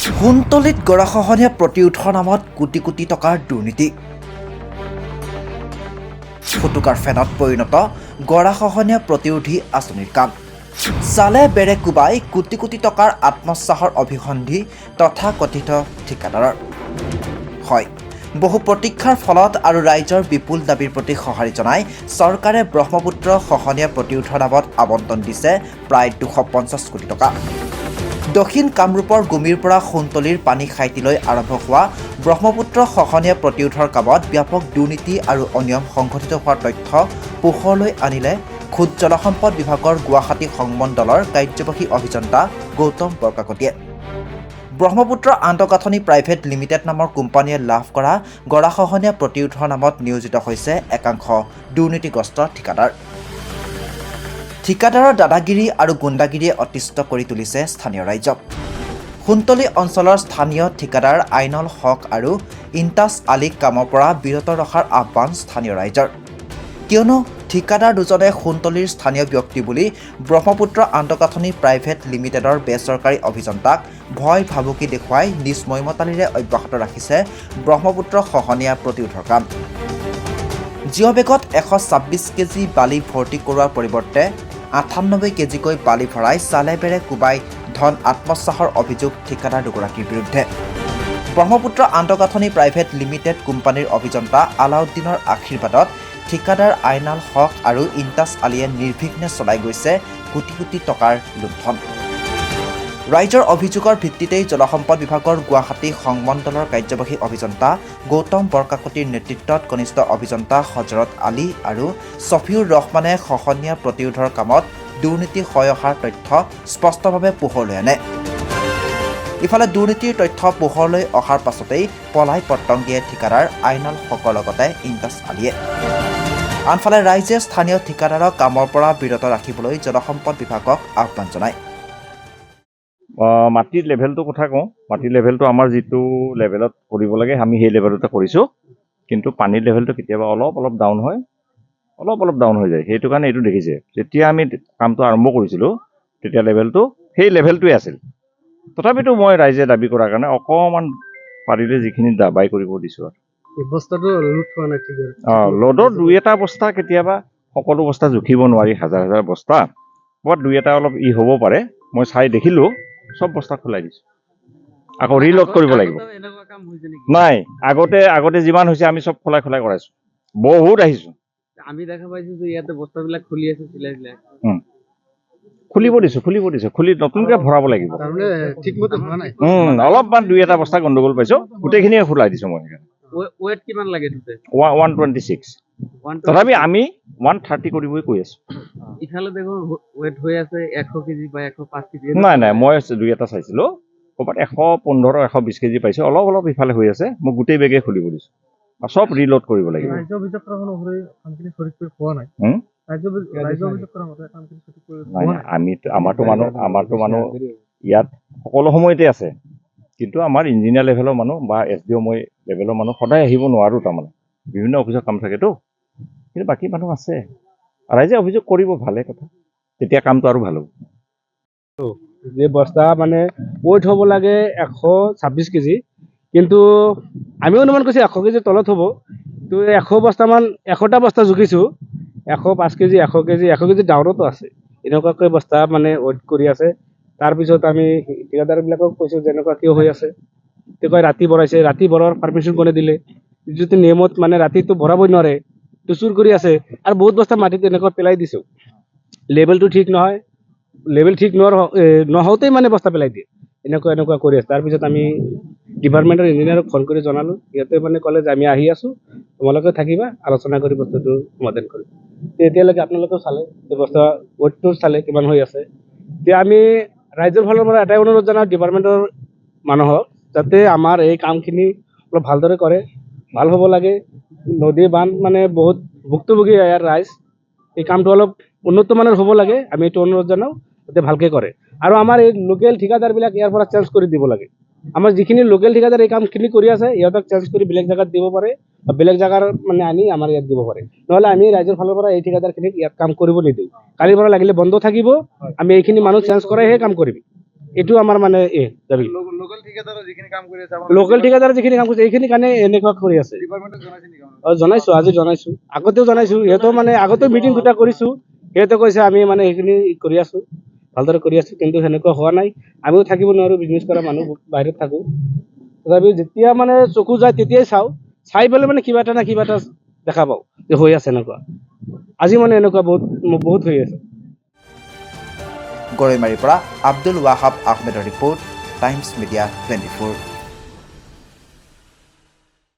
সোণতলীত গৰাখহনীয়া প্ৰতিৰোধৰ নামত কোটি কোটি টকাৰ দুৰ্নীতি। ফুটুকাৰ ফেনত পৰিণত গৰাখহনীয়া প্ৰতিৰোধী আঁচনিৰ কাম। চালে বেৰে কোবাই কোটি কোটি টকাৰ আত্মসাহৰ অভিসন্ধি তথাকথিত ঠিকাদাৰৰ। হয়, বহু প্ৰতীক্ষাৰ ফলত আৰু ৰাইজৰ বিপুল দাবীৰ প্ৰতি সঁহাৰি জনাই চৰকাৰে ব্ৰহ্মপুত্ৰ খহনীয়া প্ৰতিৰোধৰ নামত আবণ্টন দিছে প্ৰায় 250 কোটি টকা। দক্ষিণ কামৰূপৰ গুমিৰ পৰা সোণতলীৰ পানী খাইটিলৈ আৰম্ভ হোৱা ব্ৰহ্মপুত্ৰ খহনীয়া প্ৰতিৰোধৰ কামত ব্যাপক দুৰ্নীতি আৰু অনিয়ম সংঘটিত হোৱাৰ তথ্য পোহৰলৈ আনিলে খোদ জলসম্পদ বিভাগৰ গুৱাহাটী সংমণ্ডলৰ কাৰ্যবাহী অভিযন্তা গৌতম বৰকাকতিয়ে। ব্ৰহ্মপুত্ৰ আন্তঃগাঁথনি প্ৰাইভেট লিমিটেড নামৰ কোম্পানীয়ে লাভ কৰা গৰাখহনীয়া প্ৰতিৰোধৰ নামত নিয়োজিত হৈছে একাংশ দুৰ্নীতিগ্ৰস্ত ঠিকাদাৰ। ঠিকাদাৰৰ দাদাগিৰি আৰু গুণ্ডাগিৰিয়ে অতিষ্ঠ কৰি তুলিছে স্থানীয় ৰাইজক। সোণতলী অঞ্চলৰ স্থানীয় ঠিকাদাৰ আইনল হক আৰু ইন্তাজ আলীক কামৰ পৰা বিৰত ৰখাৰ আহ্বান স্থানীয় ৰাইজৰ। কিয়নো ঠিকাদাৰ দুজনে সোণতলীৰ স্থানীয় ব্যক্তি বুলি ব্ৰহ্মপুত্ৰ আন্তঃগাঁথনি প্ৰাইভেট লিমিটেডৰ বেচৰকাৰী অভিযন্তাক ভয় ভাবুকি দেখুৱাই নিজ মইমতালিৰে অব্যাহত ৰাখিছে ব্ৰহ্মপুত্ৰ খহনীয়া প্ৰতিৰোধৰ কাম। জিঅ' বেগত 126 কেজি বালি ভৰ্তি কৰোৱাৰ পৰিৱৰ্তে 98 কেজিকৈ বালি ভৰাই চালে বেৰে কোবাই ধন আত্মসাহৰ অভিযোগ ঠিকাদাৰ দুগৰাকীৰ বিৰুদ্ধে। ব্ৰহ্মপুত্ৰ আন্তঃগাঁথনি প্ৰাইভেট লিমিটেড কোম্পানীৰ অভিযন্তা আলাউদ্দিনৰ আশীৰ্বাদত ঠিকাদাৰ আইনাল হক আৰু ইন্তাজ আলীয়ে নিৰ্বিঘ্নে চলাই গৈছে কোটি কোটি টকাৰ লুণ্ঠন। ৰাইজৰ অভিযোগৰ ভিত্তিতেই জলসম্পদ বিভাগৰ গুৱাহাটী সংমণ্ডলৰ কাৰ্যবাহী অভিযন্তা গৌতম বৰকাকতিৰ নেতৃত্বত কনিষ্ঠ অভিযন্তা হজৰত আলী আৰু ছফিউৰ ৰহমানে খহনীয়া প্ৰতিৰোধৰ কামত দুৰ্নীতি হৈ অহাৰ তথ্য স্পষ্টভাৱে পোহৰলৈ আনে। ইফালে দুৰ্নীতিৰ তথ্য পোহৰলৈ অহাৰ পাছতেই পলাই পত্ৰং দিয়ে ঠিকাদাৰ আইনাল হকৰ লগতে ইন্তাজ আলীয়ে। আনফালে ৰাইজে স্থানীয় ঠিকাদাৰক কামৰ পৰা বিৰত ৰাখিবলৈ জলসম্পদ বিভাগক আহ্বান জনায়। মাটিৰ লেভেলটোৰ কথা কওঁ, মাটিৰ লেভেলটো আমাৰ যিটো লেভেলত কৰিব লাগে আমি সেই লেভেলতে কৰিছোঁ, কিন্তু পানীৰ লেভেলটো কেতিয়াবা অলপ ডাউন হয়, অলপ ডাউন হৈ যায়। সেইটো কাৰণে এইটো দেখিছে যেতিয়া আমি কামটো আৰম্ভ কৰিছিলোঁ তেতিয়া লেভেলটো সেই লেভেলটোৱে আছিল। তথাপিতো মই ৰাইজে দাবী কৰাৰ কাৰণে অকণমান পাৰিলে যিখিনি দাবাই কৰিব দিছোঁ আৰু লোডৰ দুই এটা বস্তা, কেতিয়াবা সকলো বস্তা জুখিব নোৱাৰি, হাজাৰ হাজাৰ বস্তা ক'ৰবাত দুই এটা অলপ হ'ব পাৰে। মই চাই দেখিলোঁ চব বস্তা খোলাই দিছোঁ, আকৌ ৰিলোড কৰিব লাগিব। নাই, আগতে যিমান হৈছে আমি চব খোলাই কৰাইছোঁ, বহুত আহিছোঁ। আমি দেখা পাইছোঁ যে ইয়াতে বস্তাবিলাক খুলি আছে, চিলাই খুলিব দিছোঁ, খুলি নতুনকৈ ভৰাব লাগিব। অলপমান দুই এটা বস্তা গণ্ডগোল পাইছোঁ, গোটেইখিনিয়ে খোলাই দিছোঁ মই। ওয়েট কিমান লাগে? 126, তথাপি আমি 130 কৰিবই কৈ আছোঁ। ইফালে দেখোন ওয়েট হৈ আছে 100 কেজি বা 105 কেজি। নাই, মই দুই এটা চাইছিলোঁ, ক'ৰবাত 115, 120 কেজি পাইছোঁ, অলপ ইফালে হৈ আছে। মই গোটেই বেগে খুলিব দিছোঁ আৰু চব ৰিলোড কৰিব লাগিব। আমাৰতো মানুহ ইয়াত সকলো সময়তে আছে, কিন্তু আমাৰ ইঞ্জিনিয়াৰ লেভেলৰ মানুহ বা SDO মই লেভেলৰ মানুহ সদায় আহিব নোৱাৰোঁ। তাৰমানে বিভিন্ন অফিচৰ কাম থাকেতো, কিন্তু বাকী মানুহ আছে। ৰাইজে অভিযোগ কৰিব, ভালে কথা, তেতিয়া কামটো আৰু ভাল হ'ব। যে বস্তা মানে ওয়েট হ'ব লাগে 126 কেজি, কিন্তু আমি অনুমান কৰিছোঁ 100 কেজিৰ তলত হ'ব। তো 100 বস্তামান, 100টা বস্তা জুখিছোঁ, 105 কেজি, 100 কেজি ডাউনতো আছে। এনেকুৱাকৈ বস্তা মানে ওয়েট কৰি আছে। তাৰপিছত আমি ঠিকাদাৰবিলাকক কৈছোঁ যেনেকুৱা কিয় হৈ আছে, তেওঁ কয় ৰাতি ভৰাইছে, ৰাতি ভৰোৱাৰ পাৰ্মিশ্যন কোনে দিলে? যিটো নিয়মত মানে ৰাতিটো ভৰাবই নোৱাৰে, তো চুৰ কৰি আছে। আৰু বহুত বস্তা মাটিত এনেকুৱা পেলাই দিছোঁ, লেভেলটো ঠিক নহয়, লেভেল ঠিক নহওঁতেই মানে বস্তা পেলাই দিয়ে, এনেকুৱা কৰি আছে। তাৰপিছত আমি ডিপাৰ্টমেণ্টৰ ইঞ্জিনিয়াৰক ফোন কৰি জনালোঁ, সিহঁতে মানে ক'লে যে আমি আহি আছোঁ, তোমালোকে থাকিবা, আলোচনা কৰি বস্তুটো সমাধান কৰিম। এতিয়ালৈকে আপোনালোকেও চালে বস্তা ওয়েটটো চালে কিমান হৈ আছে। এতিয়া আমি ৰাইজৰ ফালৰ পৰা এটাই অনুৰোধ জনাওঁ ডিপাৰ্টমেণ্টৰ মানুহক, যাতে আমাৰ এই কামখিনি অলপ ভালদৰে কৰে, ভাল হ'ব লাগে। নদী বান্ধ মানে বহুত ভুক্তভোগী ইয়াৰ ৰাইজ, এই কামটো অলপ উন্নত মানৰ হ'ব লাগে। আমি এইটো অনুৰোধ জনাওঁ যাতে ভালকৈ কৰে, আৰু আমাৰ এই লোকেল ঠিকাদাৰবিলাক ইয়াৰ পৰা চেঞ্জ কৰি দিব লাগে। আমাৰ যিখিনি লোকেল ঠিকাদাৰ এই কামখিনি কৰি আছে, ইহঁতক চেঞ্জ কৰি বেলেগ জেগাত দিব পাৰে, বা বেলেগ জেগাৰ মানে আনি আমাৰ ইয়াত দিব পাৰে। নহ'লে আমি ৰাইজৰ ফালৰ পৰা এই ঠিকাদাৰখিনিক ইয়াত কাম কৰিব নিদিওঁ। কালিৰ পৰা লাগিলে বন্ধ থাকিব, আমি এইখিনি মানুহ চেঞ্জ কৰাইহে কাম কৰিম। এইটো আমাৰ মানে দাবী লোকেল ঠিকাদাৰ যিখিনি কাম কৰি আছে লোকেল ঠিকাদাৰে যিখিনি কাম কৰিছে এইখিনি কাৰণে এনেকুৱা কৰি আছে ডিপাৰ্টমেণ্টক জনাইছে নেকি জনাইছো আজি জনাইছো আগতেও জনাইছো সিহঁতৰ মানে আগতেও মিটিং দুটা কৰিছো সিহঁতে কৈছে আমি মানে সেইখিনি কৰি আছো ভালদৰে কৰি আছো কিন্তু সেনেকুৱা হোৱা নাই আমিও থাকিব নোৱাৰো বিজনেছ কৰা মানুহ বাহিৰত থাকো তথাপিও যেতিয়া মানে চকু যায় তেতিয়াই চাই পেলাই মানে কিবা এটা না কিবা এটা দেখা পাওঁ যে হৈ আছে এনেকুৱা আজি মানে এনেকুৱা বহুত হৈ আছে গৰৈমাৰীৰ পৰা আব্দুল ৱাহাব আহমেদৰ ৰিপৰ্ট টাইমছ মিডিয়া 24